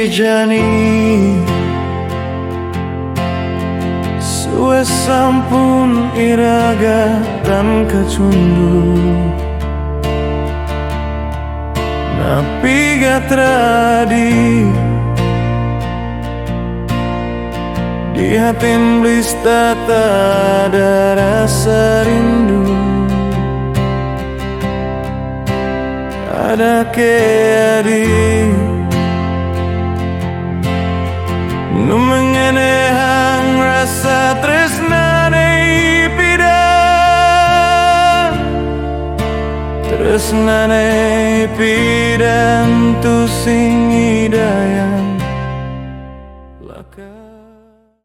jani suwe sampun iraga tan kecundu napi gatradi di hati blis tak ada rasa rindu ada keadi nu mengenehang rasa tresnane pidan tresnane pidan tu sing hidayang laka